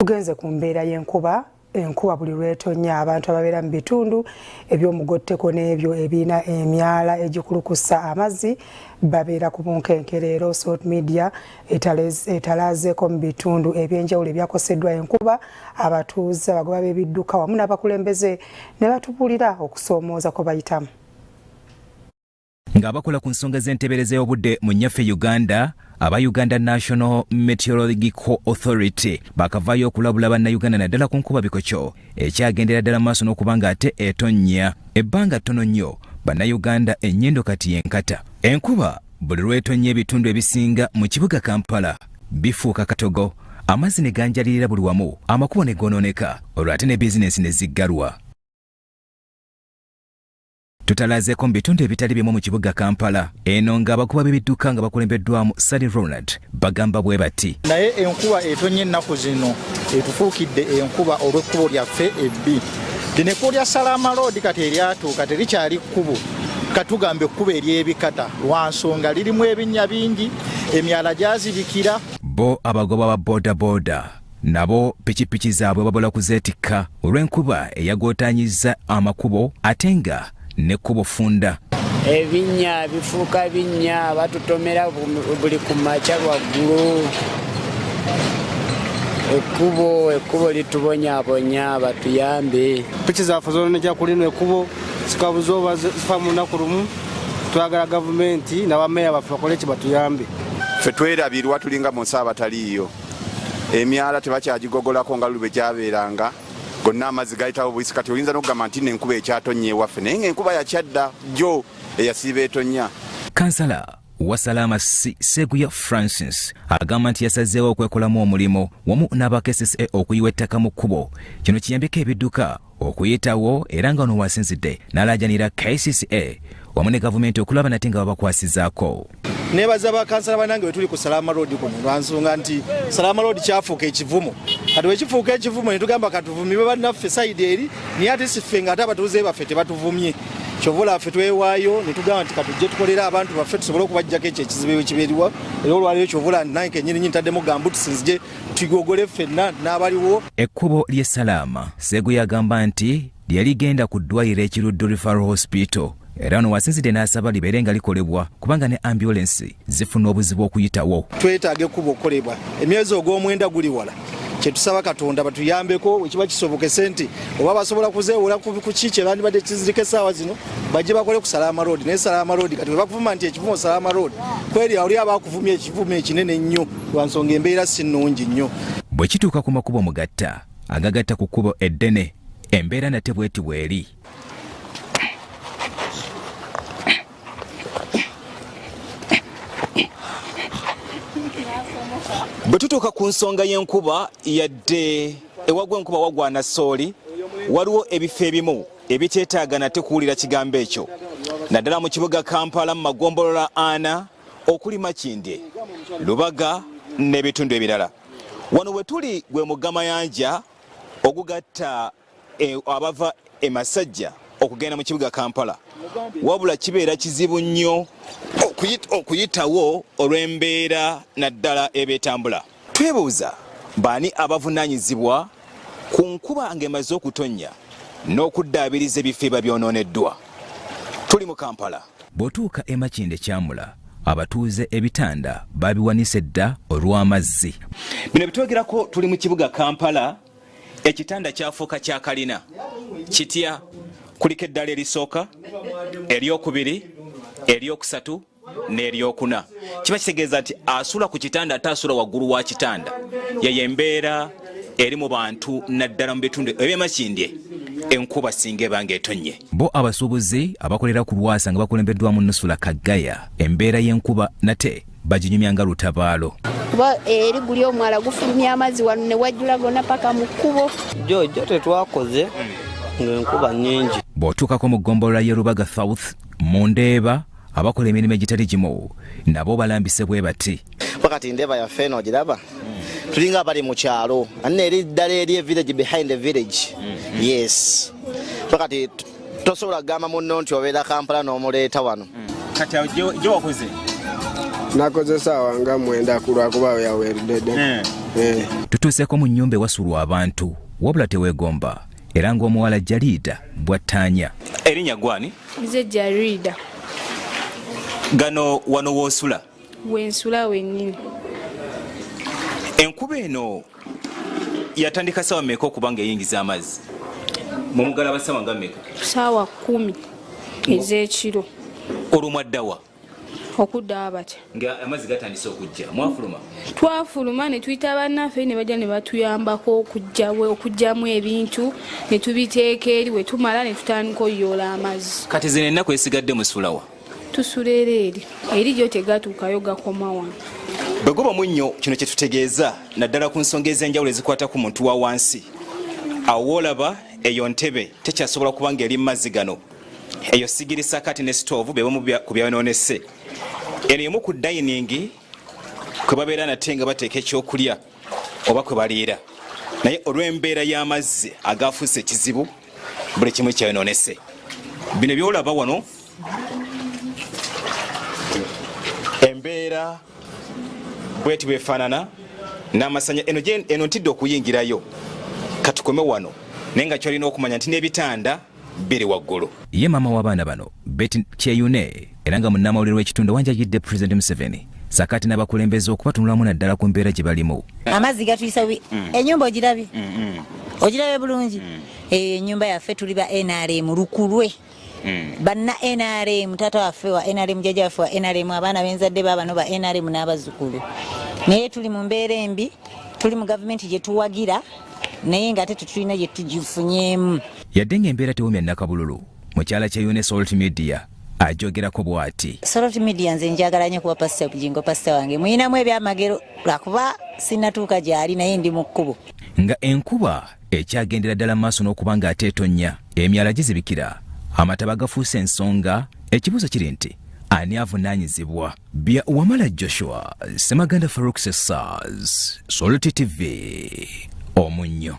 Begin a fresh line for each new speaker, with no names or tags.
Tugenze ku mbeera y'enkuba. Enkuba buli lw'etonnya abantu ababeera mu bitundu eby'omugotteko n'ebyo ebirina emyala egikulukusa amazzi babeera ku bunkenkerero. Salt media etalazeeko mu bitundu ebyenjawulo ebyakoseddwa enkuba abatuuze abagoba b'ebidduka wamu n'abakulembeze ne batubuulira okusoomooza kwe bayitamu.
Ng'abakola ku nsonga z'enteebereza y'obudde mu nnyaffe Uganda, aba Uganda National Meteorological Authority bakavaayo okulabula bannayuganda naddala ku nkuba bikokyo ekyagendera ddala maaso n'okubanga ate etonnya. Ebbanga ttono nnyo bannayuganda ennyindo kati yenkata. Enkuba buli lw'etonnya ebitundu ebisinga mu kibuga Kampala bifuuka katogo, amazzi ne ganjalirira buli wamu, amakubo ne goonooneka, olwo ate ne bizinensi ne ziggalwa. Tutalazeeko mu bitundu ebitali bimu mu kibuga Kampala. Eno ng'abakuba b'ebidduka nga bakulembeddwamu Sally Ronald bagamba bwe bati.
Naye enkuba etonnya ennaku zino etufuukidde enkuba olw'ekkubo lyaffe ebbi. Lino ekkubo lya Salama Road kati eryatuuka terikyali kkubo. Katugambe ekkubo ery'ebikata lwa nsonga lirimu ebinnya bingi, emyala gyazibikira. Bo
abagoba ba boda nabo pikipiki zaabwe babula kuzeetikka olw'enkuba eyagootaanyizza amakubo ate nga nekkubo funda.
Ebinya bifuuka binya batutomera buli ku makya lwaggulu. Ekkubo litubonyaabonya batuyambe.
Piki zaffe zoonekera ku lino ekkubo zikabuza oba zifa mu lunaku lumu. Twagala gavumenti n'abameeya baffe bakole ki batuyambe.
Ffe twerabirwa tulinga mu nsi abataliiyo. Emyala tebakyagigogolako nga lube gyabeeranga. Gonna amazzi gayitawo buyisi kati oyinza n'okugamba nti n'enkuba ekyatonnya ewaffe naye ng'enkuba yakyadda jjo eyasiiba etonnya.
Kansala wa Salama Seguya Francis agamba nti yasazeewo okwekolamu omulimu wamu n'aba KCCA okuyiwa ettaka mu kkubo. Kino kiyambeko ebidduka okuyitawo era nga ono wasinzidde n'alaajanira KCCA wamu ne gavumenti okulaba nate nga babakwasizaako.
Nebaza bakansala banange wetuli ku Salama Road kuno lwansonga nti Salama Road kyafuuka ekivumo. Kati wekifuuka ekivumo ne tugamba katuvumye bannaffe sayidi eri naye ate siffe nga ate abatuuze baffe tebatuvumye. Kyovula ffe twewaayo ne tugamba nti katujje tukolera abantu baffe tusobole okubaggyako ekyo ekizibu ekibeeriwa. Era olwaliyo kyovula nange kennyini ntaddemu gambuuti sinzije tugogole ffenna n'abaliwo.
Ekkubo ly'e Salama Seguya agamba nti lyaligenda ku ddwaliro ekiruddu Referral Hospital. Era ono wasinzidde n'asaba libeere nga likolebwa kubanga ne ambulensi zifuna obuzibu okuyitawo.
Twetaaga ekkubo okukolebwa. Emyezi ogw'omwenda guli wala. Kyetusaba Katonda batuyambeko ekiba kisobokese nti oba basobola kuzeewula ku kiki bandibadde kizirika essaawa zino bajje bakole ku Salama Road. Naye Salama Road kati bwe bakuvuma nti ekivumo Salama Road kweri oli abakuvumya ekivumo ekinene nnyo lwa nsonga embeera si nnungi nnyo.
Bwe kituuka ku makubo mugatta agagatta ku kkubo eddene embeera nate bweti bweri. Bwe tutuuka ku nsonga y'enkuba yadde ewagwa enkuba wagwana sooli waliwo ebifo ebimu ebiteetaaga nate kuwulira kigambo ekyo naddala mu kibuga Kampala mu magombolola ana okuli Makindye, Lubaga n'ebitundu ebirala. Wano we tuli gwe Mugamayanja ogugatta abava e Masajja okugenda mu kibuga Kampala, wabula kibeera kizibu nnyo okuyitawo olw'embeera naddala ebeetambula. Twebuuza baani abavunaanyizibwa ku nkuba ng'emaze okutonnya n'okuddaabiriza ebifo ebyonooneddwa. Tuli mu Kampala. Bw'otuuka e Makindye Kyamula abatuuze ebitanda babiwanise dda olw'amazzi. Bino bitwogerako tuli mu kibuga Kampala, ekitanda kyafuuka kya kalina. Kitya kuliko eddala erisooka, eryokubiri, eryokusatu n'eryokuna. Kiba kitegeeza nti asula ku kitanda ate asula waggulu wa kitanda. Yeyo embeera eri mu bantu naddala mu bitundu eby'e Makindye enkuba singa ebanga etonnye. Bo abasuubuzi abakolera ku Lwasa nga bakulembeddwamu Nusula Kagaya embeera y'enkuba nate baginyumya nga lutabaalo.
Kuba eri guli omwala gufulumya amazzi wano ne wajjula gonna paka mu kkubo. Jo tetwakoze ng'enkuba nnyingi. Bw'otuukako mu ggombolola y'e Lubaga South mu Ndeeba abakola emirimu egitali gimu nabo balambise bwe bati.
Pakati Ndeeba yaffe eno ogiraba tulinga abali mu kyalo anne eri ddala eri village behind the village. Yes pakati tosobola kugamba munno nti obeera Kampala n'omuleeta wano.
Kati gye wakoze
nakoze saawa nga 9 kulwakuba yaweeredde.
Tutuuseeko mu nnyumba ewasulwa abantu wabula teweegomba era ng'omuwala Jalida bwattaanya. Erinnya gwani?
Nze Jalida.
Gano wano woosula?
Wensula wennyini.
Enkuba eno yatandika ssaawa mmeka okuba ng'eyingiza amazzi? Mu mugala basaawa nga mmeka?
Ssaawa 10 ez'ekiro.
Olumwaddawa?
Okuddawa batya.
Nga amazzi gatandise okujja, mwafuluma?
Twafuluma ne tuyita bannaffe ne bajja ne batuyambako okugyamu ebintu ne tubiteeka eri we tumala ne tutandika oyoola amazzi.
Kati zino ennaku esigadde musulawa?
Tusula era eri gyo tegatuukayo gakoma wano.
Bwe guba munnyo kino kye tutegeeza naddala ku nsonga ez'enjawulo ezikwata ku muntu wa wansi. Awo woolaba eyo ntebe tekyasobola kuba ng'eri mu mazzi gano. Eyo sigirisa kati ne stoovu be bamu ku byayonoonese. Eno emu ku dayiningi kwe babeera nate nga bateeka ekyokulya oba kwe baliira. Naye olw'embeera y'amazzi agaafuuse ekizibu buli kimu kyayonoonese. Bino byolaba wano embeera bweti bwefaanana n'amasanya eno ntidde okuyingirayo katukome wano naye nga kyolina okumanya nti n'ebitanda biri waggulu. Ye maama w'abaana bano Betty Kyeyune era nga munnamawulire w'ekitundu wanjagidde President Museveni sakati n'abakulembeze okubatunulamu naddala ku mbeera gye balimu.
Amazzi gatuyisa ennyumba ogirabye? Ogirabye bulungi? Ennyumba yaffe tuli ba NRM lukulwe. Banna NRM tata waffe wa NRM jjajja waffe wa NRM abaana b'enzadde baabano ba NRM n'abazzukulu. Naye tuli mu mbeera embi, tuli mu gavumenti gye tuwagira naye nga ate tetulina gye tugifunyeemu.
Yadde ng'embeera tewumya nnakabululu mukyala Kyeyune Salt Media ajogerako bw'ati.
Salt Media nze njagala nnyo kuba pasita Bugingo pasita wange muyinamu ebyamagero lwakuba sinnatuuka gy'ali naye ndi mu kkubo.
Nga enkuba ekyagendera ddala maaso n'okuba ng'ate etonnya emyala gizibikira amataba gafuuse ensonga ekibuuzo kiri nti ani avunaanyizibwa? Bya Wamala Joshua Semaganda Farouk Sessaz Salt TV Omunnyo.